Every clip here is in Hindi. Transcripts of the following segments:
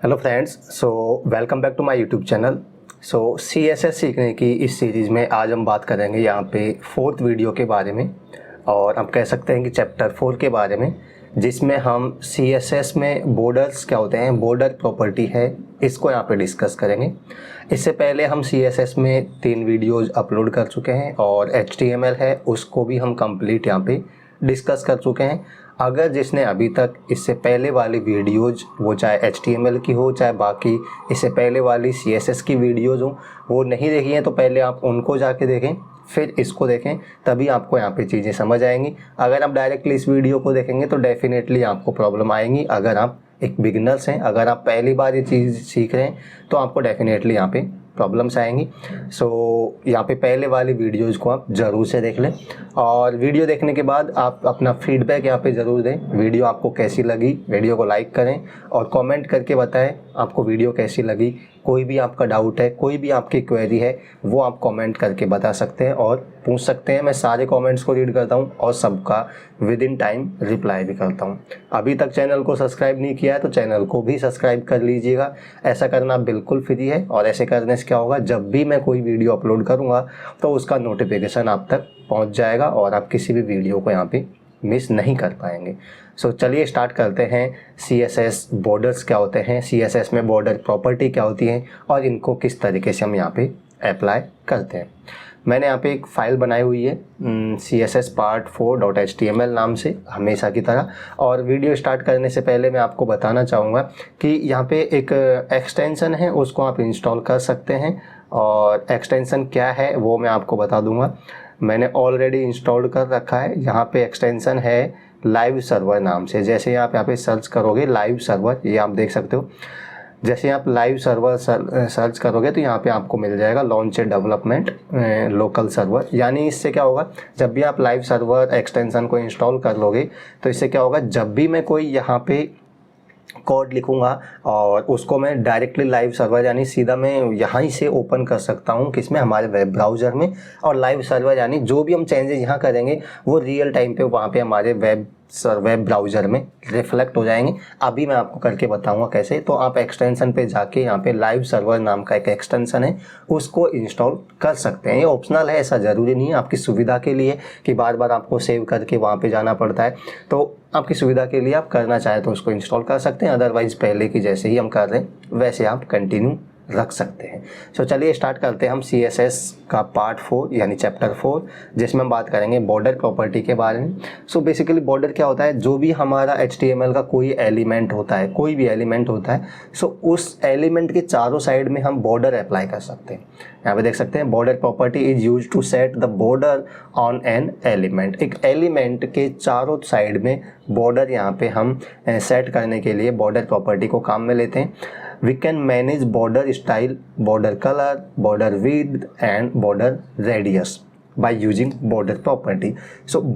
Hello friends, welcome back to my YouTube channel. CSS सीखने की इस सीरीज़ में आज हम बात करेंगे यहाँ पे फोर्थ वीडियो के बारे में, और आप कह सकते हैं कि चैप्टर 4 के बारे में, जिसमें हम CSS में बॉर्डर्स क्या होते हैं, बॉर्डर प्रॉपर्टी है, इसको यहाँ पे डिस्कस करेंगे। इससे पहले हम CSS में 3 वीडियोज़ अपलोड कर चुके हैं और HTML है उसको भी हम कंप्लीट यहाँ पे डिस्कस कर चुके हैं। अगर जिसने अभी तक इससे पहले वाली वीडियोज़, वो चाहे HTML की हो चाहे बाकी इससे पहले वाली CSS की वीडियोज़ हो, वो नहीं देखी हैं तो पहले आप उनको जाके देखें, फिर इसको देखें, तभी आपको यहाँ पे चीज़ें समझ आएंगी। अगर आप डायरेक्टली इस वीडियो को देखेंगे तो डेफिनेटली आपको प्रॉब्लम आएंगी। अगर आप एक बिगिनर्स हैं, अगर आप पहली बार ये चीज़ सीख रहे हैं तो आपको डेफिनेटली यहाँ पे प्रॉब्लम्स आएंगी। यहाँ पे पहले वाली वीडियोज़ को आप ज़रूर से देख लें, और वीडियो देखने के बाद आप अपना फीडबैक यहाँ पे ज़रूर दें। वीडियो आपको कैसी लगी, वीडियो को लाइक करें और कमेंट करके बताएं आपको वीडियो कैसी लगी। कोई भी आपका डाउट है, कोई भी आपकी क्वेरी है, वो आप कमेंट करके बता सकते हैं और पूछ सकते हैं। मैं सारे कमेंट्स को रीड करता हूँ और सबका विद इन टाइम रिप्लाई भी करता हूँ। अभी तक चैनल को सब्सक्राइब नहीं किया है तो चैनल को भी सब्सक्राइब कर लीजिएगा। ऐसा करना बिल्कुल फ्री है, और ऐसे करने से क्या होगा, जब भी मैं कोई वीडियो अपलोड करूँगा तो उसका नोटिफिकेशन आप तक पहुँच जाएगा और आप किसी भी वीडियो को यहाँ पे मिस नहीं कर पाएंगे। चलिए स्टार्ट करते हैं। CSS बॉर्डर्स क्या होते हैं, CSS में बॉर्डर प्रॉपर्टी क्या होती है और इनको किस तरीके से हम यहाँ पे अप्लाई करते हैं। मैंने यहाँ पे एक फ़ाइल बनाई हुई है CSS part4.html नाम से, हमेशा की तरह। और वीडियो स्टार्ट करने से पहले मैं आपको बताना चाहूँगा कि यहाँ पे एक एक्सटेंशन है, उसको आप इंस्टॉल कर सकते हैं। और एक्सटेंशन क्या है वो मैं आपको बता दूँगा। मैंने ऑलरेडी इंस्टॉल कर रखा है। यहाँ पे एक्सटेंशन है लाइव सर्वर नाम से। जैसे आप यहाँ पे सर्च करोगे लाइव सर्वर, ये आप देख सकते हो। जैसे आप लाइव सर्वर सर्च करोगे तो यहाँ पे आपको मिल जाएगा लॉन्च डेवलपमेंट लोकल सर्वर। यानी इससे क्या होगा, जब भी आप लाइव सर्वर एक्सटेंशन को इंस्टॉल कर लोगे तो इससे क्या होगा, जब भी मैं कोई यहाँ पे कोड लिखूंगा और उसको मैं डायरेक्टली लाइव सर्वर यानी सीधा मैं यहाँ ही से ओपन कर सकता हूँ, किसमें, हमारे वेब ब्राउज़र में। और लाइव सर्वर यानी जो भी हम चेंजेस यहाँ करेंगे वो रियल टाइम पे वहाँ पे हमारे वेब ब्राउज़र में रिफ्लेक्ट हो जाएंगे। अभी मैं आपको करके बताऊंगा कैसे। तो आप एक्सटेंशन पे जाके यहाँ पे लाइव सर्वर नाम का एक एक्सटेंशन है, उसको इंस्टॉल कर सकते हैं। ये ऑप्शनल है, ऐसा ज़रूरी नहीं है, आपकी सुविधा के लिए कि बार बार आपको सेव करके वहाँ पे जाना पड़ता है। तो आपकी सुविधा के लिए आप करना चाहें तो उसको इंस्टॉल कर सकते हैं। अदरवाइज़ पहले की जैसे ही हम कर रहे हैं वैसे आप कंटिन्यू रख सकते हैं। चलिए स्टार्ट करते हैं हम CSS का पार्ट 4 यानी चैप्टर 4, जिसमें हम बात करेंगे बॉर्डर प्रॉपर्टी के बारे में। बेसिकली बॉर्डर क्या होता है, जो भी हमारा HTML का कोई एलिमेंट होता है, कोई भी एलिमेंट होता है, उस एलिमेंट के चारों साइड में हम बॉर्डर अप्लाई कर सकते हैं। यहाँ पे देख सकते हैं, border property is use to set the border on an element. एक एलिमेंट के चारों साइड में बॉर्डर यहाँ पे हम सेट करने के लिए बॉर्डर प्रॉपर्टी को काम में लेते हैं। We can manage border style, border color, border width and border radius by using border property।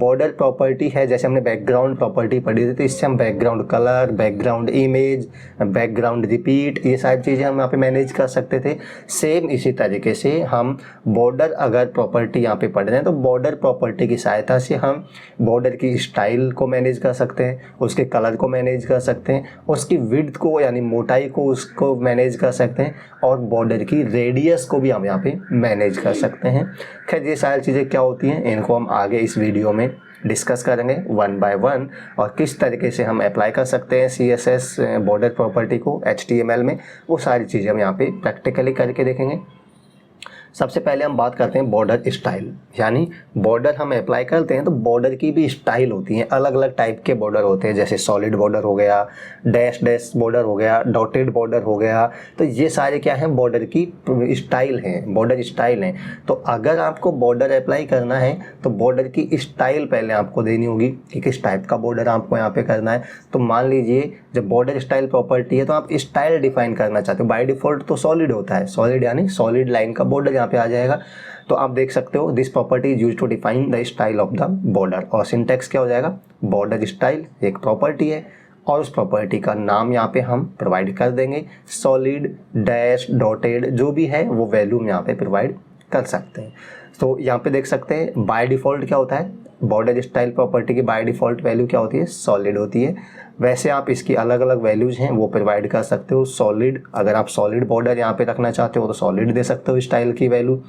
border property है, जैसे हमने बैकग्राउंड प्रॉपर्टी पढ़ी थी, तो इससे हम background colour, background image, background repeat, ये सारी चीज़ें हम यहाँ पे मैनेज कर सकते थे। सेम इसी तरीके से हम बॉर्डर अगर प्रॉपर्टी यहाँ पे पढ़ रहे हैं तो बॉर्डर प्रॉपर्टी की सहायता से हम बॉर्डर की स्टाइल को मैनेज कर सकते हैं, उसके कलर को मैनेज कर सकते हैं, उसकी विड्थ को यानी मोटाई को उसको मैनेज कर सकते हैं, और बॉर्डर की रेडियस को भी हम यहाँ पे मैनेज कर सकते हैं। खैर ये सारी चीज़ें क्या होती हैं इनको हम आगे इस वीडियो में डिस्कस करेंगे वन बाय वन, और किस तरीके से हम अप्लाई कर सकते हैं CSS बॉर्डर प्रॉपर्टी को HTML में, वो सारी चीज़ें हम यहाँ पे प्रैक्टिकली करके देखेंगे। सबसे पहले हम बात करते हैं बॉर्डर स्टाइल। यानी बॉर्डर हम अप्लाई करते हैं तो बॉर्डर की भी स्टाइल होती हैं, अलग अलग टाइप के बॉर्डर होते हैं। जैसे सॉलिड बॉर्डर हो गया, डैश बॉर्डर हो गया, डॉटेड बॉर्डर हो गया। तो ये सारे क्या हैं, बॉर्डर की स्टाइल हैं, बॉर्डर स्टाइल हैं। तो अगर आपको बॉर्डर अप्लाई करना है तो बॉर्डर की स्टाइल पहले आपको देनी होगी कि किस टाइप का बॉर्डर आपको यहाँ पे करना है। तो मान लीजिए जब बॉर्डर स्टाइल प्रॉपर्टी है तो आप स्टाइल डिफाइन करना चाहते हो। बाय डिफॉल्ट तो सॉलिड होता है, सॉलिड यानी सॉलिड लाइन का बॉर्डर यहाँ पे आ जाएगा। तो आप देख सकते हो, this property is used to define the style of the border. और सिंटैक्स क्या हो जाएगा, बॉर्डर स्टाइल एक प्रॉपर्टी है और उस प्रॉपर्टी का नाम यहाँ पे हम प्रोवाइड कर देंगे। सॉलिड, डैश, डॉटेड जो भी है वो वैल्यू यहाँ पे प्रोवाइड कर सकते हैं। तो यहाँ पे देख सकते हैं बाय डिफॉल्ट क्या होता है, बॉर्डर स्टाइल प्रॉपर्टी की बाय डिफ़ॉल्ट वैल्यू क्या होती है, सॉलिड होती है। वैसे आप इसकी अलग अलग वैल्यूज़ हैं वो प्रोवाइड कर सकते हो। सॉलिड, अगर आप सॉलिड बॉर्डर यहाँ पे रखना चाहते हो तो सॉलिड दे सकते हो स्टाइल की वैल्यू।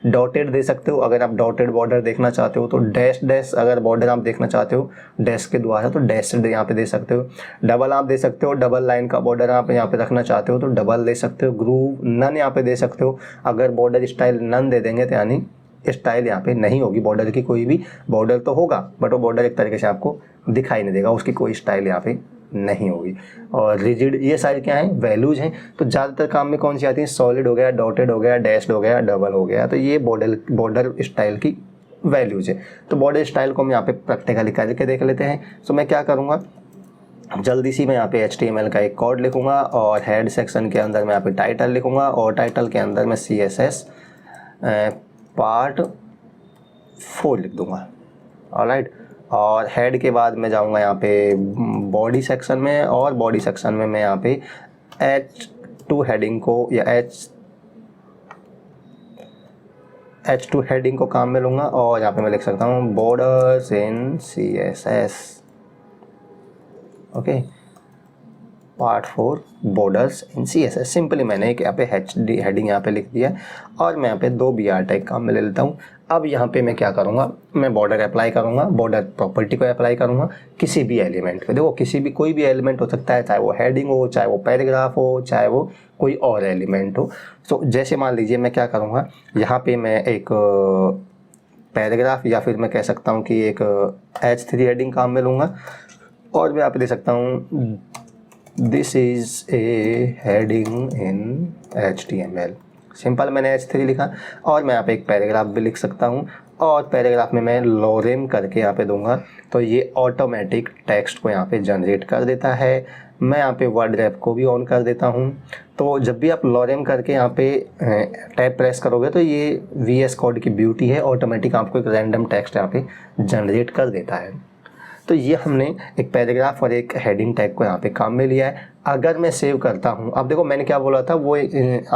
डॉटेड दे सकते हो, अगर आप डॉटेड बॉर्डर देखना चाहते हो तो डैश डैश अगर बॉर्डर आप देखना चाहते हो डैश के द्वारा तो डैश यहाँ पे दे सकते हो। डबल आप दे सकते हो, डबल लाइन का बॉर्डर आप यहाँ पे रखना चाहते हो तो डबल दे सकते हो। ग्रूव नन यहाँ पे दे सकते हो, अगर बॉर्डर स्टाइल नन दे देंगे तो यानी स्टाइल यहाँ पे नहीं होगी बॉर्डर की, कोई भी बॉर्डर तो होगा बट वो बॉर्डर एक तरीके से आपको दिखाई नहीं देगा, उसकी कोई स्टाइल यहाँ पे नहीं होगी। और रिजिड, ये सारी क्या है, वैल्यूज हैं। तो ज़्यादातर काम में कौन सी आती है, सॉलिड हो गया, डॉटेड हो गया, डैश्ड हो गया, डबल हो गया, तो ये बॉर्डर स्टाइल की वैल्यूज है। तो बॉर्डर स्टाइल को हम यहाँ पे प्रैक्टिकली करके देख लेते हैं। तो मैं क्या करूँगा, जल्दी सी मैं यहाँ पे HTML का एक कोड लिखूँगा और हेड सेक्शन के अंदर मैं यहाँ पे टाइटल लिखूँगा और टाइटल के अंदर मैं CSS पार्ट 4 लिख दूँगा। ऑलराइट, और हेड के बाद मैं जाऊँगा यहाँ पे बॉडी सेक्शन में और बॉडी सेक्शन में मैं यहाँ पे H2 हेडिंग को या H2 हेडिंग को काम में लूँगा और यहाँ पे मैं लिख सकता हूँ बॉर्डर्स इन CSS। ओके, पार्ट 4 बॉर्डर्स इन CSS। सिंपली मैंने एक यहाँ पे HD हेडिंग यहाँ पे लिख दिया और मैं यहाँ पे 2 BR टैग काम में ले लेता हूँ। अब यहाँ पे मैं क्या करूँगा, मैं बॉर्डर अप्लाई करूँगा, बॉर्डर प्रॉपर्टी को अप्लाई करूँगा किसी भी एलिमेंट पे। देखो किसी भी, कोई भी एलिमेंट हो सकता है, चाहे वो हेडिंग हो, चाहे वो पैराग्राफ हो, चाहे वो कोई और एलिमेंट हो। तो जैसे मान लीजिए मैं क्या करूँगा, यहाँ पे मैं एक पैराग्राफ या फिर मैं कह सकता हूँ कि एक H3 हेडिंग काम में लूँगा और मैं यहाँ पे दे सकता हूँ this is a heading in HTML। Simple मैंने H3 लिखा और मैं यहाँ पे एक पैराग्राफ भी लिख सकता हूँ और पैराग्राफ में मैं लोरेम करके यहाँ पे दूंगा तो ये ऑटोमेटिक टेक्स्ट को यहाँ पे जनरेट कर देता है। मैं यहाँ पे वर्ड रैप को भी ऑन कर देता हूँ। तो जब भी आप लोरेम करके यहाँ पे टैब प्रेस करोगे तो ये VS कोड की ब्यूटी है, ऑटोमेटिक आपको एक रैंडम टेक्स्ट यहाँ पे जनरेट कर देता है। तो ये हमने एक पैराग्राफ और एक हेडिंग टैग को यहाँ पे काम में लिया है। अगर मैं सेव करता हूँ, अब देखो मैंने क्या बोला था, वो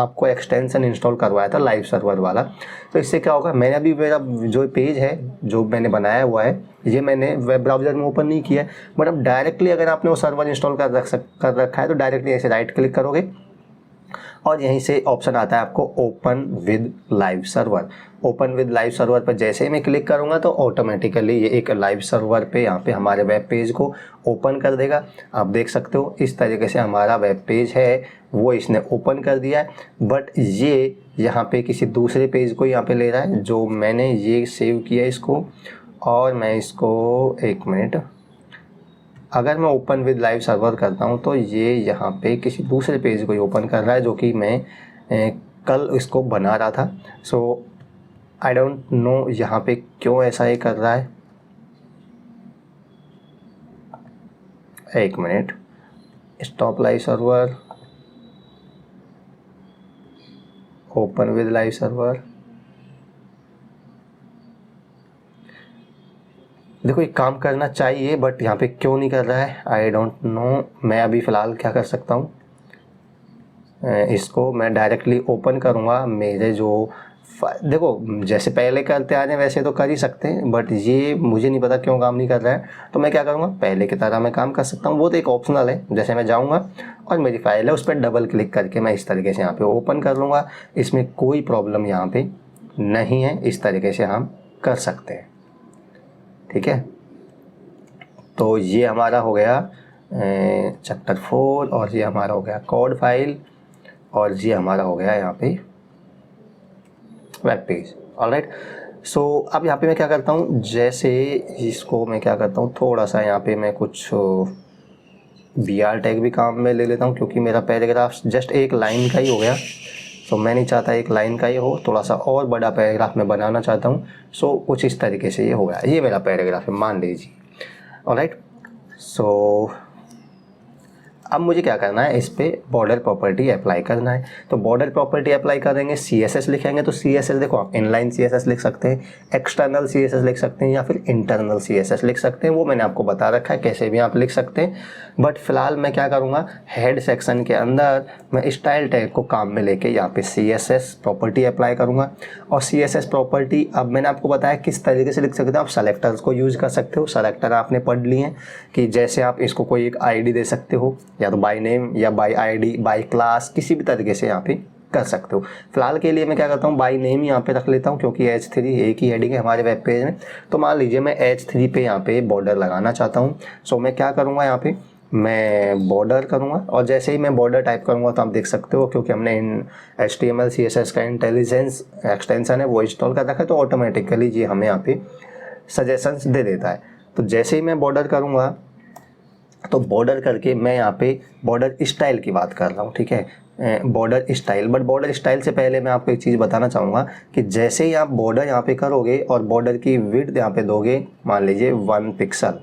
आपको एक्सटेंशन इंस्टॉल करवाया था लाइव सर्वर वाला। तो इससे क्या होगा, मैंने अभी मेरा जो पेज है जो मैंने बनाया हुआ है ये मैंने वेब ब्राउज़र में ओपन नहीं किया है, बट अब डायरेक्टली अगर आपने वो सर्वर इंस्टॉल कर रखा है तो डायरेक्टली ऐसे राइट क्लिक करोगे और यहीं से ऑप्शन आता है आपको open with live server. Open with live server पर जैसे ही मैं क्लिक करूंगा तो ऑटोमेटिकली ये एक लाइव सर्वर पे यहाँ पे हमारे वेब पेज को ओपन कर देगा। आप देख सकते हो इस तरीके से हमारा वेब पेज है वो इसने ओपन कर दिया है, बट ये यहाँ पे किसी दूसरे पेज को यहाँ पे ले रहा है जो मैंने ये सेव किया इसको। और मैं इसको एक मिनट, अगर मैं ओपन विद लाइव सर्वर करता हूं तो ये यहाँ पे किसी दूसरे पेज को ही ओपन कर रहा है जो कि मैं कल इसको बना रहा था। सो आई डोंट नो यहाँ पे क्यों ऐसा ही कर रहा है। एक minute, stop live server, open with live server. देखो ये काम करना चाहिए बट यहाँ पे क्यों नहीं कर रहा है, आई डोंट नो। मैं अभी फ़िलहाल क्या कर सकता हूँ, इसको मैं डायरेक्टली ओपन करूँगा मेरे जो देखो जैसे पहले करते आ रहे हैं वैसे तो कर ही सकते हैं, बट ये मुझे नहीं पता क्यों काम नहीं कर रहा है। तो मैं क्या करूँगा, पहले की तरह मैं काम कर सकता हूँ, वो तो एक ऑप्शनल है। जैसे मैं जाऊँगा और मेरी फाइल है उस पर डबल क्लिक करके मैं इस तरीके से यहाँ पे ओपन कर लूँगा, इसमें कोई प्रॉब्लम यहाँ पे नहीं है। इस तरीके से हम कर सकते हैं, ठीक है। तो ये हमारा हो गया चैप्टर 4 और ये हमारा हो गया कोड फाइल और ये हमारा हो गया यहाँ पे वेब पेज। ऑलराइट, सो अब यहाँ पे मैं क्या करता हूँ, जैसे इसको मैं क्या करता हूँ, थोड़ा सा यहाँ पे मैं कुछ BR टैग भी काम में ले लेता हूँ क्योंकि मेरा पैराग्राफ जस्ट एक लाइन का ही हो गया। सो मैं नहीं चाहता एक लाइन का ही हो, थोड़ा सा और बड़ा पैराग्राफ मैं बनाना चाहता हूँ। सो कुछ इस तरीके से ये हो गया, ये मेरा पैराग्राफ है मान लीजिए। ऑलराइट, सो अब मुझे क्या करना है, इस पे बॉर्डर प्रॉपर्टी अप्लाई करना है। तो बॉर्डर प्रॉपर्टी अप्लाई करेंगे, CSS लिखेंगे। तो CSS देखो, आप इनलाइन CSS लिख सकते हैं, एक्सटर्नल CSS लिख सकते हैं, या फिर इंटरनल CSS लिख सकते हैं। वो मैंने आपको बता रखा है, कैसे भी आप लिख सकते हैं। बट फिलहाल मैं क्या करूँगा, हेड सेक्शन के अंदर मैं स्टाइल टैग को काम में लेके यहाँ पे CSS प्रॉपर्टी अप्लाई करूँगा। और CSS प्रॉपर्टी अब मैंने आपको बताया किस तरीके से लिख सकते हो। आप सेलेक्टर्स को यूज़ कर सकते हो। सेलेक्टर आपने पढ़ लिए हैं कि जैसे आप इसको कोई एक ID दे सकते हो, या तो बाय नेम या बाय ID, बाय क्लास, किसी भी तरीके से यहाँ पे कर सकते हो। फिलहाल के लिए मैं क्या करता हूँ, बाय नेम यहाँ पे रख लेता हूँ, क्योंकि H3 एक ही हेडिंग है हमारे वेब पेज में। तो मान लीजिए मैं H3 पे यहाँ पे बॉर्डर लगाना चाहता हूँ। सो मैं क्या करूँगा, यहाँ पे मैं बॉर्डर करूँगा, और जैसे ही मैं बॉर्डर टाइप करूँगा तो आप देख सकते हो, क्योंकि हमने इन HTML CSS का इंटेलिजेंस एक्सटेंशन है वो इंस्टॉल कर रखा है, तो ऑटोमेटिकली ये हमें यहाँ पे सजेशंस दे देता है। तो जैसे ही मैं बॉर्डर करूँगा, तो बॉर्डर करके मैं यहाँ पे बॉर्डर स्टाइल की बात कर रहा हूँ, ठीक है, border style. But border style से पहले मैं आपको एक चीज़ बताना चाहूँगा कि जैसे ही आप बॉर्डर यहाँ पे करोगे और बॉर्डर की विड्थ यहाँ पे दोगे, मान लीजिए 1 पिक्सल,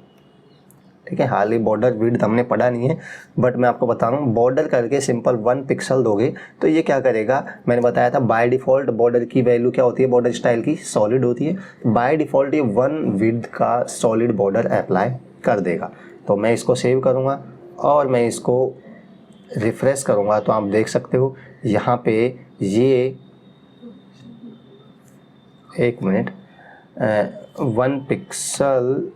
ठीक है। हाल ही बॉर्डर विड्थ हमने पढ़ा नहीं है, बट मैं आपको बता रहा हूँ, बॉर्डर करके सिंपल 1 पिक्सल दोगे तो ये क्या करेगा, मैंने बताया था बाय डिफ़ॉल्ट बॉर्डर की वैल्यू क्या होती है, बॉर्डर स्टाइल की सॉलिड होती है। बाय डिफ़ॉल्ट ये 1 विड्थ का सॉलिड बॉर्डर अप्लाई कर देगा। तो मैं इसको सेव करूँगा और मैं इसको रिफ्रेश करूँगा, तो आप देख सकते हो यहाँ पे ये 1 मिनट 1 पिक्सल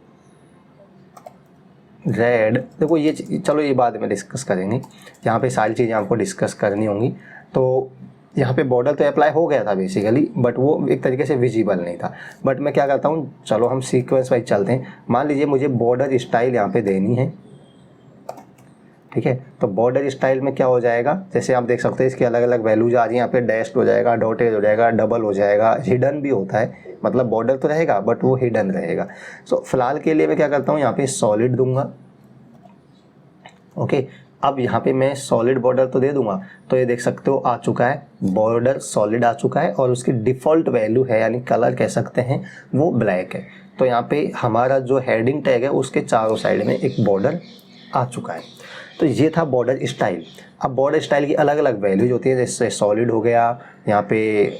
रेड, देखो ये चलो ये बाद में डिस्कस करेंगे, यहाँ पे सारी चीज़ें आपको डिस्कस करनी होंगी। तो यहाँ पे बॉर्डर तो अप्लाई हो गया था बेसिकली, बट वो एक तरीके से विजिबल नहीं था। बट मैं क्या करता हूँ, चलो हम सीक्वेंस वाइज चलते हैं। मान लीजिए मुझे बॉर्डर स्टाइल यहाँ पे देनी है, ठीक है। तो बॉर्डर स्टाइल में क्या हो जाएगा, जैसे आप देख सकते हैं इसकी अलग अलग वैल्यूज आ रही हैं। यहाँ पे डैश हो जाएगा, डॉटेड हो जाएगा, डबल हो जाएगा, हिडन भी होता है, मतलब बॉर्डर तो रहेगा बट वो हिडन रहेगा। सो फिलहाल के लिए मैं क्या करता हूँ, यहाँ पे सॉलिड दूंगा, ओके। अब यहाँ पे मैं सॉलिड बॉर्डर तो दे दूंगा, तो ये देख सकते हो आ चुका है, बॉर्डर सॉलिड आ चुका है, और उसकी डिफ़ॉल्ट वैल्यू है, यानी कलर कह सकते हैं, वो ब्लैक है। तो यहाँ पे हमारा जो हेडिंग टैग है उसके चारों साइड में एक बॉर्डर आ चुका है। तो ये था बॉर्डर स्टाइल। अब बॉर्डर स्टाइल की अलग अलग वैल्यूज होती है, जैसे सॉलिड हो गया, यहाँ पे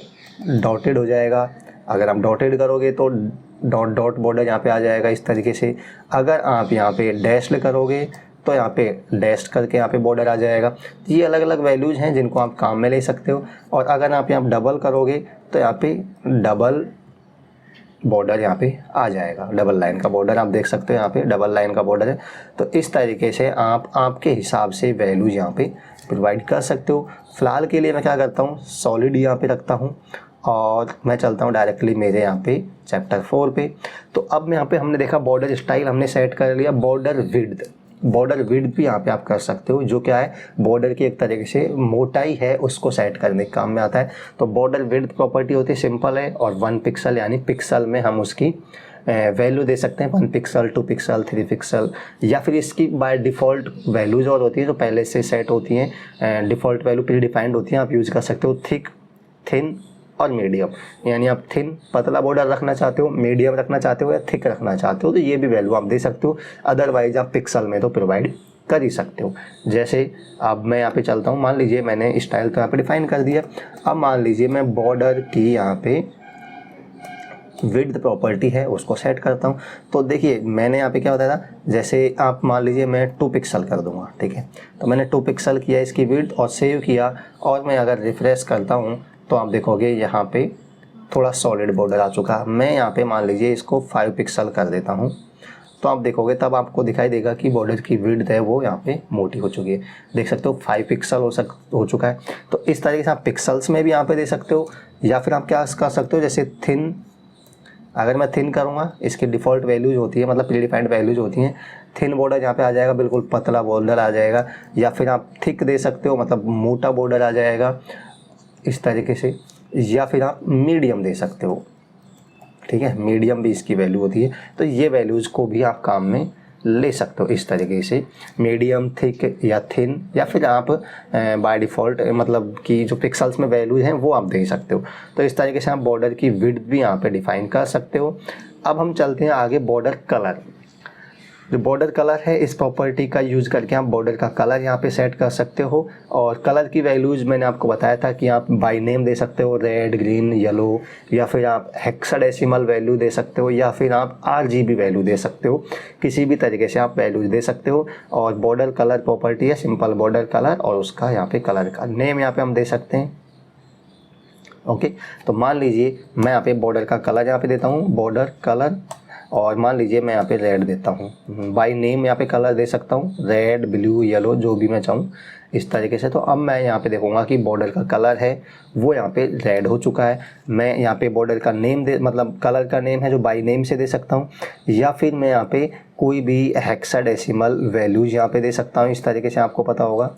डॉटेड हो जाएगा। अगर आप डॉटेड करोगे तो डॉट डॉट बॉर्डर यहाँ पे आ जाएगा इस तरीके से। अगर आप यहाँ पे डैश करोगे तो यहाँ पे डैश करके यहाँ पे बॉर्डर आ जाएगा। ये अलग अलग वैल्यूज हैं जिनको आप काम में ले सकते हो। और अगर आप यहाँ डबल करोगे तो यहाँ पे डबल बॉर्डर यहाँ पे आ जाएगा, डबल लाइन का बॉर्डर आप देख सकते हो, यहाँ पे डबल लाइन का बॉर्डर है। तो इस तरीके से आप आपके हिसाब से वैल्यूज यहाँ पे प्रोवाइड कर सकते हो। फिलहाल के लिए मैं क्या करता हूँ, सॉलिड यहाँ पे रखता हूँ और मैं चलता हूँ डायरेक्टली मेरे यहाँ पे चैप्टर 4 पे। तो अब मैं यहाँ पे हमने देखा बॉर्डर स्टाइल हमने सेट कर लिया। बॉर्डर विड्थ भी यहाँ पे आप कर सकते हो, जो क्या है, बॉर्डर की एक तरीके से मोटाई है उसको सेट करने के काम में आता है। तो बॉर्डर विड्थ प्रॉपर्टी होती है, सिंपल है, और 1 पिक्सल यानी पिक्सल में हम उसकी वैल्यू दे सकते हैं, 1 पिक्सल, 2 पिक्सल, 3 पिक्सल, या फिर इसकी बाय डिफ़ॉल्ट वैल्यूज और होती है जो पहले से सेट होती हैं, डिफ़ॉल्ट वैल्यू प्री डिफाइंड होती हैं, आप यूज़ कर सकते हो। थिक, थिन और मीडियम, यानी आप थिन पतला बॉर्डर रखना चाहते हो, मीडियम रखना चाहते हो, या थिक रखना चाहते हो, तो ये भी वैल्यू आप दे सकते हो। अदरवाइज आप पिक्सल में तो प्रोवाइड कर ही सकते हो। जैसे अब मैं यहाँ पे चलता हूँ, मान लीजिए मैंने स्टाइल तो यहाँ पे डिफाइन कर दिया। अब मान लीजिए मैं बॉर्डर की यहाँ पे विड्थ प्रॉपर्टी है उसको सेट करता हूँ। तो देखिए मैंने यहाँ पे क्या बताया था, जैसे आप मान लीजिए मैं 2 पिक्सल कर दूंगा, ठीक है। तो मैंने 2 पिक्सल किया इसकी विड्थ और सेव किया, और मैं अगर रिफ्रेश करता हूँ तो आप देखोगे यहाँ पे थोड़ा सॉलिड बॉर्डर आ चुका। मैं यहाँ पे मान लीजिए इसको 5 पिक्सल कर देता हूँ, तो आप देखोगे तब आपको दिखाई देगा कि बॉर्डर की विड्थ है वो यहाँ पे मोटी हो चुकी है। देख सकते हो 5 पिक्सल हो चुका है। तो इस तरीके से आप पिक्सल्स में भी यहाँ पे दे सकते हो, या फिर आप क्या कर सकते हो, जैसे थिन, अगर मैं थिन करूँगा, इसकी डिफ़ॉल्ट वैल्यूज होती है, मतलब प्री डिफाइंड वैल्यूज होती हैं, थिन बॉर्डर यहाँ पे आ जाएगा, बिल्कुल पतला बॉर्डर आ जाएगा। या फिर आप थिक दे सकते हो, मतलब मोटा बॉर्डर आ जाएगा इस तरीके से, या फिर आप मीडियम दे सकते हो, ठीक है। मीडियम भी इसकी वैल्यू होती है। तो ये वैल्यूज़ को भी आप काम में ले सकते हो इस तरीके से, मीडियम, थिक या थिन, या फिर आप बाय डिफ़ॉल्ट मतलब कि जो पिक्सल्स में वैल्यूज हैं वो आप दे सकते हो। तो इस तरीके से आप बॉर्डर की विड्थ भी यहाँ पे डिफाइन कर सकते हो। अब हम चलते हैं आगे, बॉर्डर कलर। जो बॉर्डर कलर है इस प्रॉपर्टी का यूज़ करके आप बॉर्डर का कलर यहाँ पे सेट कर सकते हो। और कलर की वैल्यूज़ मैंने आपको बताया था कि आप बाय नेम दे सकते हो, रेड, ग्रीन, येलो, या फिर आप हेक्साडेसिमल वैल्यू दे सकते हो, या फिर आप RGB वैल्यू दे सकते हो। किसी भी तरीके से आप वैल्यूज दे सकते हो। और बॉर्डर कलर प्रॉपर्टी है सिंपल बॉर्डर कलर, और उसका यहाँ पे कलर का नेम यहाँ पे हम दे सकते हैं। ओके, तो मान लीजिए मैं यहाँ पे बॉर्डर का कलर यहाँ पे देता हूँ, बॉर्डर कलर, और मान लीजिए मैं यहाँ पे रेड देता हूँ। बाय नेम यहाँ पे कलर दे सकता हूँ, रेड, ब्लू, येलो, जो भी मैं चाहूँ इस तरीके से। तो अब मैं यहाँ पे देखूँगा कि बॉर्डर का कलर है वो यहाँ पे रेड हो चुका है। मैं यहाँ पे बॉर्डर का नेम मतलब कलर का नेम है जो बाय नेम से दे सकता हूँ, या फिर मैं यहाँ पे कोई भी हेक्साडेसिमल वैल्यूज यहाँ पे दे सकता हूँ। इस तरीके से आपको पता होगा,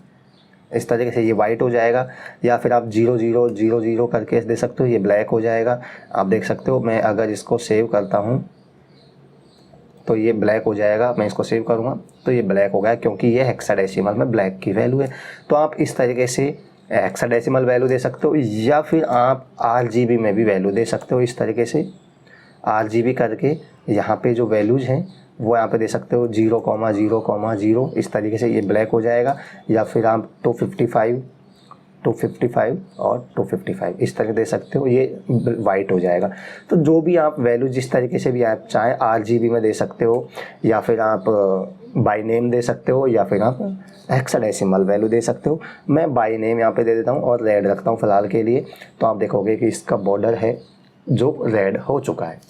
इस तरीके से ये वाइट हो जाएगा, या फिर आप 0000 करके दे सकते हो, ये ब्लैक हो जाएगा। आप देख सकते हो, मैं अगर इसको सेव करता हूँ तो ये ब्लैक हो जाएगा। मैं इसको सेव करूँगा तो ये ब्लैक हो गया, क्योंकि ये हेक्साडेसिमल में ब्लैक की वैल्यू है। तो आप इस तरीके से हेक्साडेसिमल वैल्यू दे सकते हो, या फिर आप RGB में भी वैल्यू दे सकते हो। इस तरीके से RGB करके यहाँ पे जो वैल्यूज़ हैं वो यहाँ पे दे सकते हो, 0,0,0। इस तरीके से ये ब्लैक हो जाएगा। या फिर आप 255 और 255 इस तरह दे सकते हो, ये वाइट हो जाएगा। तो जो भी आप वैल्यू जिस तरीके से भी आप चाहें RGB में दे सकते हो, या फिर आप बाय नेम दे सकते हो, या फिर आप हेक्साडेसिमल वैल्यू दे सकते हो। मैं बाय नेम यहाँ पे दे देता हूँ और रेड रखता हूँ फ़िलहाल के लिए। तो आप देखोगे कि इसका बॉर्डर है जो रेड हो चुका है।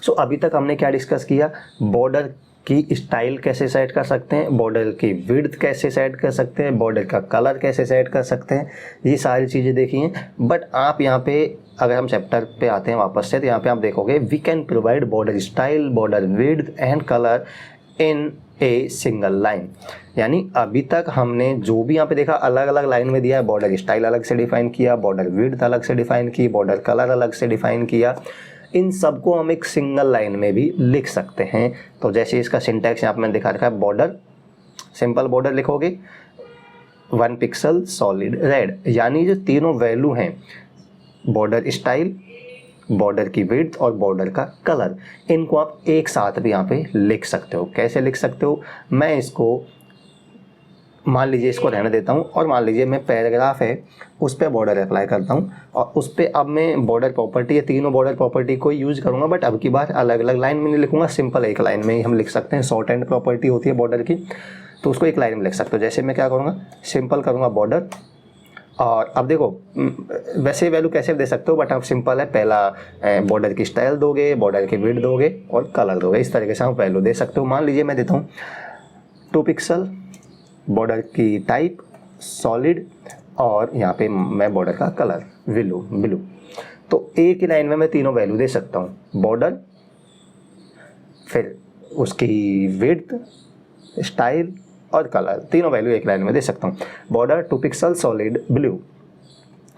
सो अभी तक हमने क्या डिस्कस किया, बॉर्डर की स्टाइल कैसे सेट कर सकते हैं, बॉर्डर की विड्थ कैसे सेट कर सकते हैं, बॉर्डर का कलर कैसे सेट कर सकते हैं, ये सारी चीज़ें देखी हैं। बट आप यहाँ पे अगर हम चैप्टर पे आते हैं वापस से, तो यहाँ पे आप देखोगे we can provide border style, border width and colour in a single line. यानी अभी तक हमने जो भी यहाँ पे देखा अलग अलग लाइन में दिया है। बॉर्डर स्टाइल अलग से डिफाइन किया, बॉर्डर विड्थ अलग से डिफाइन की, बॉर्डर कलर अलग से डिफाइन किया। इन सबको हम एक सिंगल लाइन में भी लिख सकते हैं। तो जैसे इसका सिंटैक्स यहाँ पे मैंने दिखा रखा है, बॉर्डर, सिंपल बॉर्डर लिखोगे, 1 पिक्सल सॉलिड रेड, यानी जो तीनों वैल्यू हैं, बॉर्डर स्टाइल, बॉर्डर की विड्थ और बॉर्डर का कलर, इनको आप एक साथ भी यहाँ पे लिख सकते हो। कैसे लिख सकते हो, मैं इसको मान लीजिए इसको रहने देता हूँ, और मान लीजिए मैं पैराग्राफ है उस पर बॉर्डर अप्लाई करता हूँ, और उस पर अब मैं बॉर्डर प्रॉपर्टी या तीनों बॉर्डर प्रॉपर्टी को यूज़ करूँगा। बट अब की बार अलग अलग लाइन में नहीं लिखूँगा, सिंपल एक लाइन में ही हम लिख सकते हैं। शॉर्ट एंड प्रॉपर्टी होती है बॉर्डर की, तो उसको एक लाइन में लिख सकते हो। जैसे मैं क्या करूँगा, सिंपल करूँगा बॉर्डर, और अब देखो वैसे वैल्यू कैसे दे सकते हो, बट आप सिंपल है, पहला बॉर्डर की स्टाइल दोगे, बॉर्डर की विड्थ दोगे और कलर दोगे। इस तरीके से आप वैल्यू दे सकते हो। मान लीजिए मैं देता हूँ 2 पिक्सल, बॉर्डर की टाइप सॉलिड, और यहाँ पे मैं बॉर्डर का कलर ब्लू। तो एक ही लाइन में मैं तीनों वैल्यू दे सकता हूँ, बॉर्डर, फिर उसकी विड्थ, स्टाइल और कलर, तीनों वैल्यू एक लाइन में दे सकता हूँ। Border 2 pixel solid blue,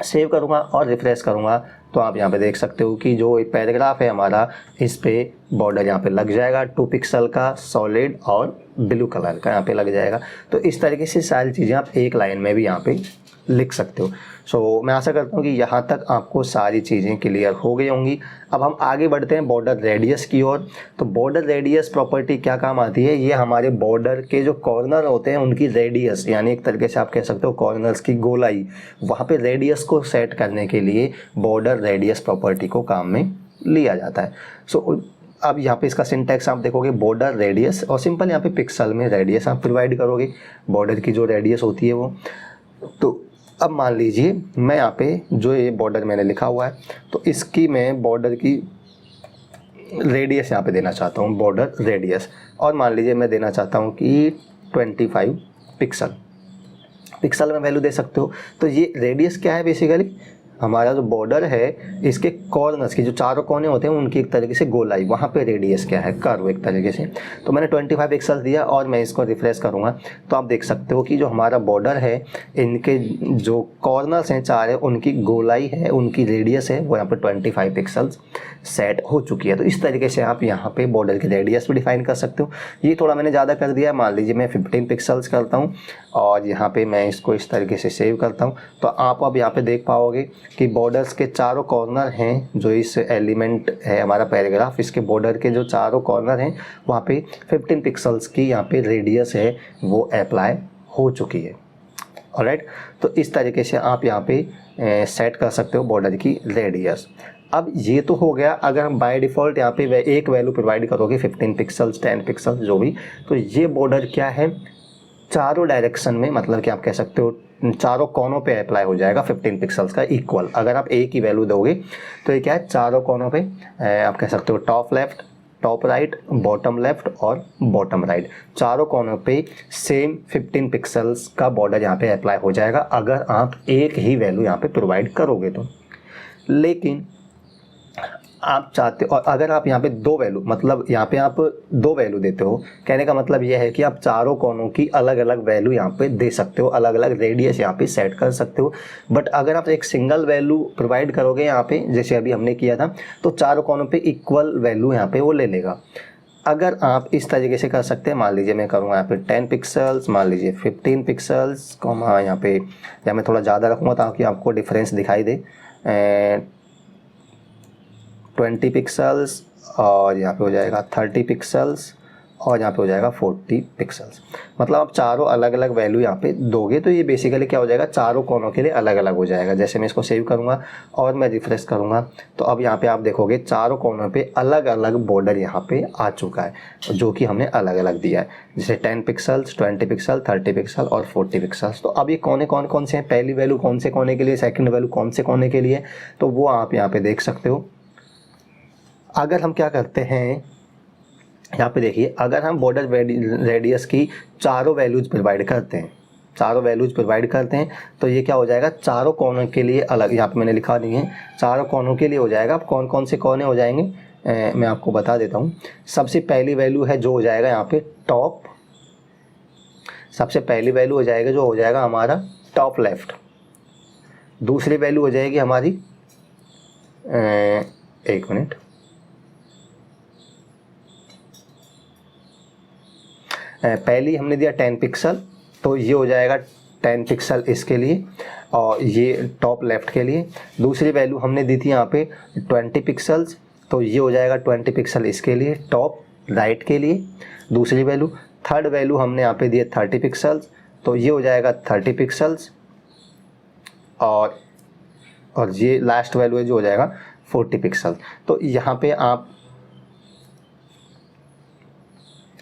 save करूँगा और रिफ्रेश करूँगा तो आप यहाँ पे देख सकते हो कि जो पैराग्राफ है हमारा, इस पे बॉर्डर यहाँ पे लग जाएगा 2 पिक्सल का सॉलिड और ब्लू कलर का यहाँ पे लग जाएगा। तो इस तरीके से सारी चीज़ें आप एक लाइन में भी यहाँ पे लिख सकते हो। सो मैं आशा करता हूँ कि यहाँ तक आपको सारी चीज़ें क्लियर हो गई होंगी। अब हम आगे बढ़ते हैं बॉर्डर रेडियस की ओर। तो बॉर्डर रेडियस प्रॉपर्टी क्या काम आती है, ये हमारे बॉर्डर के जो कॉर्नर होते हैं उनकी रेडियस, यानी एक तरीके से आप कह सकते हो कॉर्नर्स की गोलाई, वहाँ पे रेडियस को सेट करने के लिए बॉर्डर रेडियस प्रॉपर्टी को काम में लिया जाता है। सो अब यहाँ पे इसका सिंटैक्स आप देखोगे, बॉर्डर रेडियस, और सिंपल यहाँ पे पिक्सल में रेडियस आप प्रोवाइड करोगे, बॉर्डर की जो रेडियस होती है वो। तो अब मान लीजिए मैं यहाँ पे जो ये बॉर्डर मैंने लिखा हुआ है, तो इसकी मैं बॉर्डर की रेडियस यहाँ पे देना चाहता हूँ, बॉर्डर रेडियस, और मान लीजिए मैं देना चाहता हूँ कि 25 पिक्सल में वैल्यू दे सकते हो। तो ये रेडियस क्या है, बेसिकली हमारा जो बॉर्डर है इसके कॉर्नर्स की जो चारों कोने होते हैं उनकी एक तरीके से गोलाई, वहाँ पे रेडियस क्या है, कर्व एक तरीके से। तो मैंने 25 पिक्सल दिया और मैं इसको रिफ्रेश करूँगा तो आप देख सकते हो कि जो हमारा बॉर्डर है, इनके जो कॉर्नर्स हैं चार है, उनकी गोलाई है, उनकी रेडियस है, वो यहाँ पे 25 पिक्सल्स सेट हो चुकी है। तो इस तरीके से आप यहाँ पे बॉर्डर की रेडियस भी डिफाइन कर सकते हो। ये थोड़ा मैंने ज़्यादा कर दिया, मान लीजिए मैं 15 पिक्सल्स करता हूँ और यहाँ पे मैं इसको इस तरीके से सेव करता हूँ। तो आप अब यहाँ पे देख पाओगे कि बॉर्डर्स के चारों कॉर्नर हैं, जो इस एलिमेंट है हमारा पैराग्राफ, इसके बॉर्डर के जो चारों कॉर्नर हैं वहाँ पे 15 पिक्सल्स की यहाँ पे रेडियस है वो अप्लाई हो चुकी है। ऑलराइट, तो इस तरीके से आप यहाँ पे सेट कर सकते हो बॉर्डर की रेडियस। अब ये तो हो गया अगर हम बाय डिफ़ॉल्ट यहाँ पे एक वैल्यू प्रोवाइड करोगे 15 पिक्सल्स 10 पिक्सल्स जो भी, तो ये बॉर्डर क्या है चारों डायरेक्शन में, मतलब कि आप कह सकते हो चारों कोनों पे अप्लाई हो जाएगा 15 पिक्सल्स का इक्वल। अगर आप एक ही वैल्यू दोगे तो ये क्या है चारों कोनों पे आप कह सकते हो top left, top right, bottom left और बॉटम राइट, चारों कोनों पे सेम 15 पिक्सल्स का बॉर्डर यहाँ पे अप्लाई हो जाएगा अगर आप एक ही वैल्यू यहाँ पे प्रोवाइड करोगे तो। लेकिन आप चाहते हो, और अगर आप यहाँ पे दो वैल्यू, मतलब यहाँ पे आप दो वैल्यू देते हो, कहने का मतलब यह है कि आप चारों कोनों की अलग अलग वैल्यू यहाँ पे दे सकते हो, अलग अलग रेडियस यहाँ पे सेट कर सकते हो। बट अगर आप एक सिंगल वैल्यू प्रोवाइड करोगे यहाँ पे, जैसे अभी हमने किया था, तो चारों कोनों पे इक्वल वैल्यू यहाँ पे वो ले लेगा। अगर आप इस तरीके से कर सकते हैं, मान लीजिए मैं करूँगा यहाँ पे 10 पिक्सल्स, मान लीजिए 15 पिक्सल्स, कॉमा यहाँ पे, या मैं थोड़ा ज़्यादा रखूँगा ताकि आपको डिफरेंस दिखाई दे, 20 पिक्सल्स, और यहाँ पे हो जाएगा 30 पिक्सल्स, और यहाँ पे हो जाएगा 40 पिक्सल्स। मतलब आप चारों अलग अलग वैल्यू यहाँ पे दोगे तो ये बेसिकली क्या हो जाएगा चारों कोनों के लिए अलग अलग हो जाएगा। जैसे मैं इसको सेव करूँगा और मैं रिफ्रेश करूँगा तो अब यहाँ पे आप देखोगे चारों कोनों पे अलग अलग बॉर्डर यहाँ पे आ चुका है, जो कि हमने अलग अलग दिया है, जैसे 10 पिक्सल्स, 20 पिक्सल, 30 पिक्सल और 40 पिक्सल्स। तो अब ये कोने कौन से हैं, पहली वैल्यू कौन से कोने के लिए, सेकेंड वैल्यू कौन से कोने के लिए, तो वो आप यहाँ पे देख सकते हो। अगर हम क्या करते हैं यहाँ पे देखिए, अगर हम बॉर्डर रेडियस की चारों वैल्यूज प्रोवाइड करते हैं, चारों वैल्यूज प्रोवाइड करते हैं तो ये क्या हो जाएगा चारों कोनों के लिए अलग, यहाँ पे मैंने लिखा नहीं है, चारों कोनों के लिए हो जाएगा। अब कौन कौन से कोने हो जाएंगे मैं आपको बता देता हूँ। सबसे पहली वैल्यू है जो हो जाएगा यहाँ पे टॉप, सबसे पहली वैल्यू हो जाएगा जो हो जाएगा हमारा टॉप लेफ्ट। दूसरी वैल्यू हो जाएगी हमारी एक मिनट, पहली हमने दिया 10 पिक्सल तो ये हो जाएगा 10 पिक्सल इसके लिए, और ये टॉप लेफ्ट के लिए। दूसरी वैल्यू हमने दी थी यहाँ पे 20 पिक्सल्स तो ये हो जाएगा 20 पिक्सल इसके लिए, टॉप राइट के लिए दूसरी वैल्यू। थर्ड वैल्यू हमने यहाँ पे दिए 30 पिक्सल्स तो ये हो जाएगा 30 पिक्सल्स, और ये लास्ट वैल्यू है जो हो जाएगा 40 पिक्सल। तो यहाँ पे आप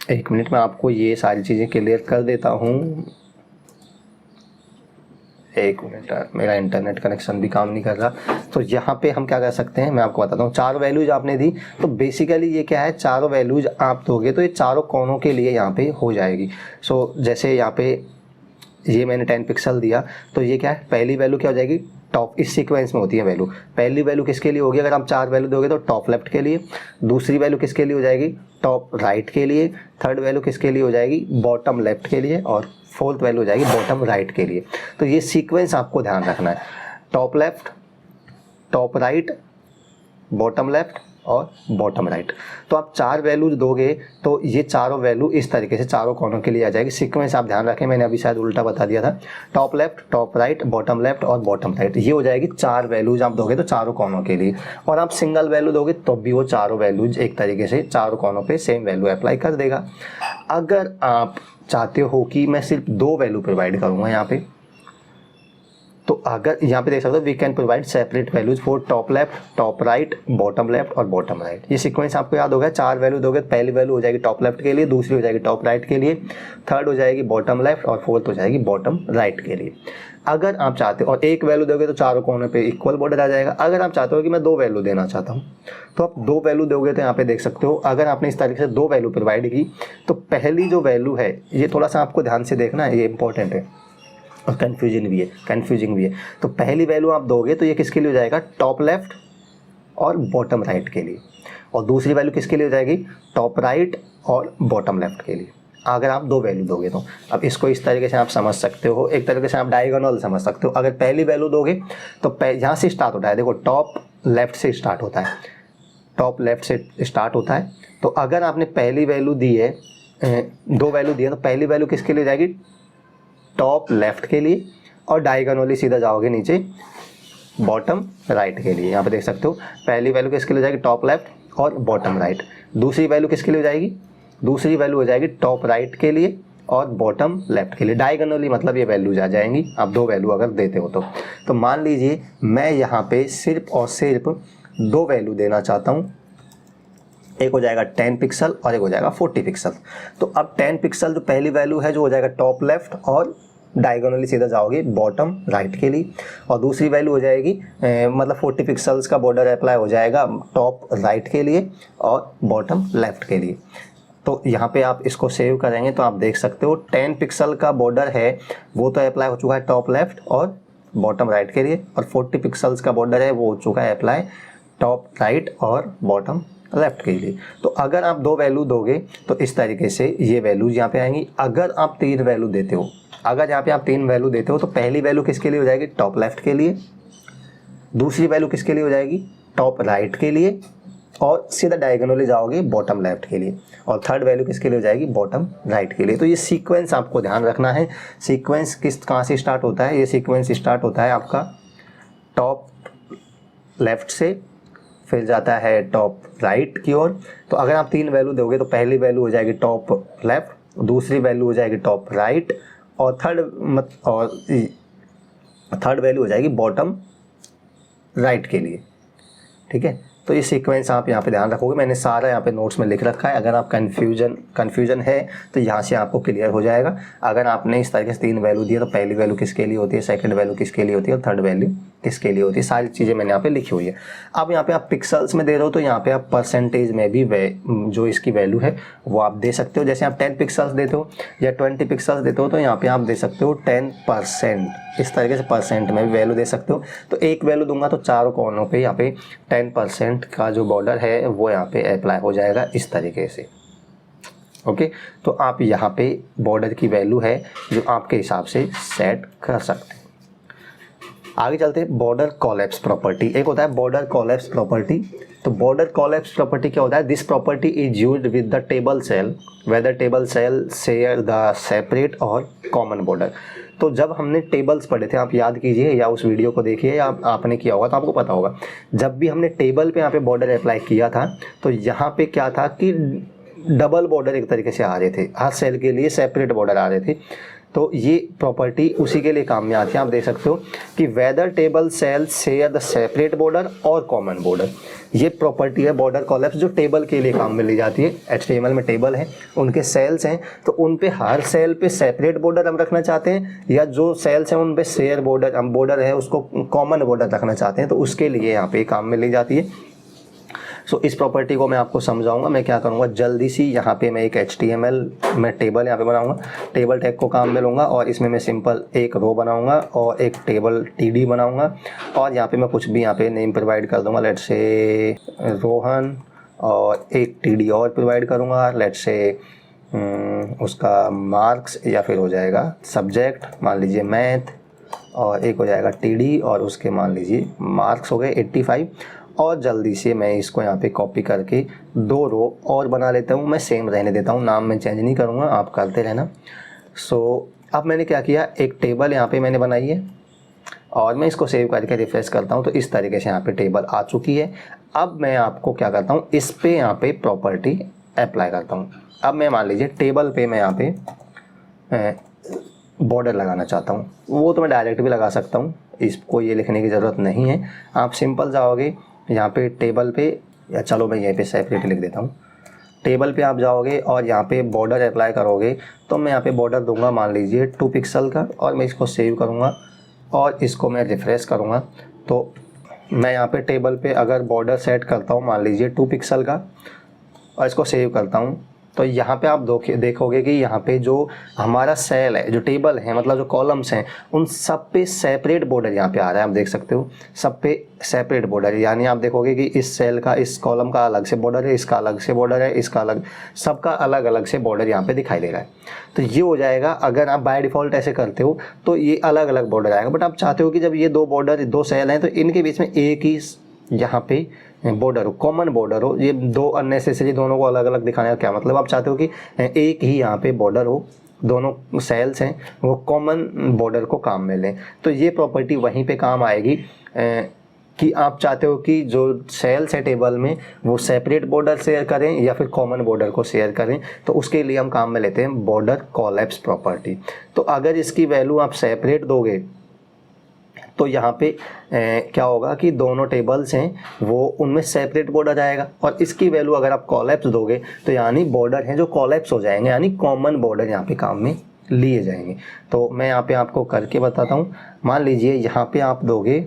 एक मिनट में आपको ये सारी चीज़ें क्लियर कर देता हूँ। एक मिनट, मेरा इंटरनेट कनेक्शन भी काम नहीं कर रहा। तो यहाँ पे हम क्या कर सकते हैं मैं आपको बताता हूँ। चार वैल्यूज आपने दी तो बेसिकली ये क्या है, चारों वैल्यूज आप दोगे तो ये चारों कोनों के लिए यहाँ पे हो जाएगी। सो जैसे यहाँ पे ये मैंने 10 पिक्सल दिया तो ये क्या है, पहली वैल्यू क्या हो जाएगी टॉप, इस सीक्वेंस में होती है वैल्यू। पहली वैल्यू किसके लिए होगी, अगर आप चार वैल्यू दोगे तो टॉप लेफ्ट के लिए। दूसरी वैल्यू किसके लिए हो जाएगी, टॉप राइट के लिए। थर्ड वैल्यू किसके लिए हो जाएगी, बॉटम लेफ्ट के लिए। और फोर्थ वैल्यू हो जाएगी बॉटम राइट के लिए। तो ये सीक्वेंस आपको ध्यान रखना है, top left, top right, bottom left और बॉटम राइट। तो आप चार वैल्यूज दोगे तो ये चारों वैल्यू इस तरीके से चारों कोनों के लिए आ जाएगी। सीक्वेंस आप ध्यान रखें, मैंने अभी शायद उल्टा बता दिया था। Top left, top right, bottom left और बॉटम राइट, ये हो जाएगी चार वैल्यूज आप दोगे तो चारों कोनों के लिए। और आप सिंगल वैल्यू दोगे तो भी वो चारों वैल्यूज एक तरीके से चारों कोनों पर सेम वैल्यू अप्लाई कर देगा। अगर आप चाहते हो कि मैं सिर्फ दो वैल्यू प्रोवाइड करूँगा यहाँ पे, तो अगर यहाँ पे देख सकते हो we can provide separate values for top left, top right, bottom left और बॉटम राइट। ये सीक्वेंस आपको याद होगा, चार वैल्यू दोगे तो पहली वैल्यू हो जाएगी टॉप लेफ्ट के लिए, दूसरी हो जाएगी टॉप राइट के लिए, थर्ड हो जाएगी बॉटम लेफ्ट और फोर्थ हो जाएगी बॉटम राइट के लिए। अगर आप चाहते हो, और एक वैल्यू दोगे तो चारों कोनों पे इक्वल बॉर्डर आ जाएगा। अगर आप चाहते हो कि मैं दो वैल्यू देना चाहता हूँ तो आप दो वैल्यू दोगे तो यहाँ पे देख सकते हो, अगर आपने इस तरीके से दो वैल्यू प्रोवाइड की तो पहली जो वैल्यू है, ये थोड़ा सा आपको ध्यान से देखना है, ये इंपॉर्टेंट है और कन्फ्यूजिंग भी है। तो पहली वैल्यू आप दोगे तो ये किसके लिए हो जाएगा, टॉप लेफ्ट और बॉटम राइट के लिए। और दूसरी वैल्यू किसके लिए हो जाएगी, टॉप राइट और बॉटम लेफ्ट के लिए। अगर आप दो वैल्यू दोगे तो अब इसको इस तरीके से आप समझ सकते हो, एक तरीके से आप डायगोनल समझ सकते हो। अगर पहली वैल्यू दोगे तो यहाँ से स्टार्ट होता है, देखो टॉप लेफ्ट से स्टार्ट होता है, टॉप लेफ्ट से स्टार्ट होता है। तो अगर आपने पहली वैल्यू दी है, दो वैल्यू दी है, तो पहली वैल्यू किसके लिए जाएगी, टॉप लेफ्ट के लिए। और डायगोनली सीधा जाओगे नीचे बॉटम राइट के लिए। यहाँ पे देख सकते हो पहली वैल्यू किसके लिए हो जाएगी, टॉप लेफ्ट और बॉटम राइट। दूसरी वैल्यू किसके लिए हो जाएगी, दूसरी वैल्यू हो जाएगी टॉप राइट के लिए और बॉटम लेफ्ट के लिए। डायगोनली मतलब ये वैल्यूज आ जाएंगी आप दो वैल्यू अगर देते हो तो मान लीजिए मैं यहाँ पे सिर्फ और सिर्फ दो वैल्यू देना चाहता हूँ, एक हो जाएगा 10 पिक्सल और एक हो जाएगा 40 पिक्सल। तो अब 10 पिक्सल जो पहली वैल्यू है जो हो जाएगा टॉप लेफ्ट और डायगोनली सीधा जाओगे बॉटम राइट के लिए, और दूसरी वैल्यू हो जाएगी मतलब 40 पिक्सल्स का बॉर्डर अप्लाई हो जाएगा टॉप राइट के लिए और बॉटम लेफ्ट के लिए। तो यहाँ पे आप इसको सेव करेंगे तो आप देख सकते हो 10 पिक्सल का बॉर्डर है वो तो अप्लाई हो चुका है टॉप लेफ्ट और बॉटम राइट के लिए, और 40 पिक्सल्स का बॉर्डर है वो हो चुका है अप्लाई टॉप राइट और बॉटम लेफ्ट के लिए। तो अगर आप दो वैल्यू दोगे तो इस तरीके से ये वैल्यूज यहाँ पे आएंगी। अगर आप तीन वैल्यू देते हो, अगर यहाँ पे आप तीन वैल्यू देते हो तो पहली वैल्यू किसके लिए हो जाएगी, टॉप लेफ्ट के लिए, दूसरी वैल्यू किसके लिए हो जाएगी, टॉप राइट के लिए, और सीधा डायगोनली जाओगे बॉटम लेफ्ट के लिए, और थर्ड वैल्यू किसके लिए हो जाएगी, बॉटम राइट के लिए। तो ये सीक्वेंस आपको ध्यान रखना है। सीक्वेंस कहाँ से स्टार्ट होता है, ये सीक्वेंस स्टार्ट होता है आपका टॉप लेफ्ट से, फिर जाता है टॉप राइट की ओर। तो अगर आप तीन वैल्यू दोगे तो पहली वैल्यू हो जाएगी टॉप लेफ्ट, दूसरी वैल्यू हो जाएगी टॉप राइट, और थर्ड वैल्यू हो जाएगी बॉटम राइट के लिए। ठीक है, तो ये सीक्वेंस आप यहाँ पे ध्यान रखोगे। मैंने सारा यहाँ पे नोट्स में लिख रखा है। अगर आप कन्फ्यूजन है तो यहाँ से आपको क्लियर हो जाएगा। अगर आपने इस तरीके से तीन वैल्यू दिए तो पहली वैल्यू किसके लिए होती है, सेकंड वैल्यू किसके लिए होती है और थर्ड वैल्यू किसके लिए होती है, सारी चीज़ें मैंने यहाँ पे लिखी हुई है। अब यहाँ पे आप पिक्सल्स में दे रहे हो तो यहाँ पे आप परसेंटेज में भी जो इसकी वैल्यू है वो आप दे सकते हो। जैसे आप 10 पिक्सल्स देते हो या 20 पिक्सल्स देते हो तो यहाँ पे आप दे सकते हो 10%, इस तरीके से परसेंट में भी वैल्यू दे सकते हो। तो एक वैल्यू दूंगा तो चारों कोनों पे यहाँ पे 10% का जो बॉर्डर है वो यहाँ पे अप्लाई हो जाएगा इस तरीके से। ओके, तो आप यहाँ पे बॉर्डर की वैल्यू है जो आपके हिसाब से सेट कर सकते हैं। आगे चलते हैं बॉर्डर कोलैप्स प्रॉपर्टी। एक होता है बॉर्डर कोलैप्स प्रॉपर्टी। तो बॉर्डर कोलैप्स प्रॉपर्टी क्या होता है, this property is used with the table cell whether table cell share the separate और कॉमन बॉर्डर। तो जब हमने टेबल्स पढ़े थे, आप याद कीजिए या उस वीडियो को देखिए या आपने किया होगा तो आपको पता होगा, जब भी हमने टेबल पे यहाँ पे बॉर्डर अप्लाई किया था तो यहाँ पे क्या था कि डबल बॉर्डर एक तरीके से आ रहे थे, हर सेल के लिए सेपरेट बॉर्डर आ रहे थे। तो ये प्रॉपर्टी उसी के लिए काम में आती है। आप देख सकते हो कि whether table cell share the separate border और कॉमन बॉर्डर, ये प्रॉपर्टी है बॉर्डर कोलैप्स जो टेबल के लिए काम में ली जाती है। HTML में टेबल है, उनके सेल्स हैं, तो उन पे हर सेल पे सेपरेट बॉर्डर हम रखना चाहते हैं, या जो सेल्स हैं उन पे शेयर बॉर्डर हम बॉर्डर है उसको कॉमन बॉर्डर रखना चाहते हैं, तो उसके लिए यहाँ पे काम में ली जाती है। सो इस प्रॉपर्टी को मैं आपको समझाऊंगा। मैं क्या करूंगा, जल्दी सी यहाँ पे मैं एक HTML में टेबल यहाँ पे बनाऊंगा, टेबल टैग को काम में लूँगा और इसमें मैं सिंपल एक रो बनाऊंगा और एक टेबल TD बनाऊंगा, और यहाँ पे मैं कुछ भी यहाँ पे नेम प्रोवाइड कर दूंगा, लेट्स से रोहन, और एक TD और प्रोवाइड करूँगा, लेट्स से उसका मार्क्स या फिर हो जाएगा सब्जेक्ट, मान लीजिए मैथ, और एक हो जाएगा TD और उसके मान लीजिए मार्क्स हो गए 85। और जल्दी से मैं इसको यहाँ पे कॉपी करके दो रो और बना लेता हूँ। मैं सेम रहने देता हूँ, नाम मैं चेंज नहीं करूँगा, आप करते रहना। सो अब मैंने क्या किया, एक टेबल यहाँ पे मैंने बनाई है और मैं इसको सेव करके रिफ्रेश करता हूँ तो इस तरीके से यहाँ पे टेबल आ चुकी है। अब मैं आपको क्या करता हूँ, इस पे यहाँ पे प्रॉपर्टी अप्लाई करता हूँ। अब मैं मान लीजिए टेबल पे मैं यहाँ पे बॉर्डर लगाना चाहता हूँ, वो तो मैं डायरेक्ट भी लगा सकता हूँ, इसको ये लिखने की ज़रूरत नहीं है। आप सिंपल जाओगे यहाँ पे टेबल पे, या चलो मैं यहीं पे सेपरेट लिख देता हूँ, टेबल पे आप जाओगे और यहाँ पे बॉर्डर अप्लाई करोगे। तो मैं यहाँ पे बॉर्डर दूंगा मान लीजिए 2 पिक्सल का, और मैं इसको सेव करूँगा और इसको मैं रिफ्रेश करूँगा। तो मैं यहाँ पे टेबल पे अगर बॉर्डर सेट करता हूँ मान लीजिए 2 पिक्सल का और इसको सेव करता हूँ, तो यहाँ पे आप देखोगे कि यहाँ पे जो हमारा सेल है, जो टेबल है, मतलब जो कॉलम्स हैं, उन सब पे सेपरेट बॉर्डर यहाँ पे आ रहा है। आप देख सकते हो सब पे सेपरेट बॉर्डर, यानी आप देखोगे कि इस सेल का, इस कॉलम का अलग से बॉर्डर है, इसका अलग से बॉर्डर है, इसका अलग, सबका अलग अलग से बॉर्डर यहाँ पे दिखाई दे रहा है। तो ये हो जाएगा, अगर आप बाय डिफ़ॉल्ट ऐसे करते हो तो ये अलग अलग बॉर्डर आएगा। बट आप चाहते हो कि जब ये दो बॉर्डर, दो सेल हैं, तो इनके बीच में एक ही यहाँ पे बॉर्डर हो, कॉमन बॉर्डर हो। ये दो अननेसेसरी दोनों को अलग अलग दिखाने का क्या मतलब, आप चाहते हो कि एक ही यहाँ पे बॉर्डर हो, दोनों सेल्स हैं वो कॉमन बॉर्डर को काम में लें। तो ये प्रॉपर्टी वहीं पे काम आएगी कि आप चाहते हो कि जो सेल्स है टेबल में वो सेपरेट बॉर्डर शेयर करें या फिर कॉमन बॉर्डर को शेयर करें, तो उसके लिए हम काम में लेते हैं बॉर्डर कोलैप्स प्रॉपर्टी। तो अगर इसकी वैल्यू आप सेपरेट दोगे तो यहाँ पे क्या होगा कि दोनों टेबल्स हैं वो उनमें सेपरेट बॉर्डर आएगा, और इसकी वैल्यू अगर आप कोलैप्स दोगे तो यानी बॉर्डर हैं जो कोलैप्स हो जाएंगे, यानी कॉमन बॉर्डर यहाँ पे काम में लिए जाएंगे। तो मैं यहाँ पे आपको करके बताता हूँ। मान लीजिए यहाँ पे आप दोगे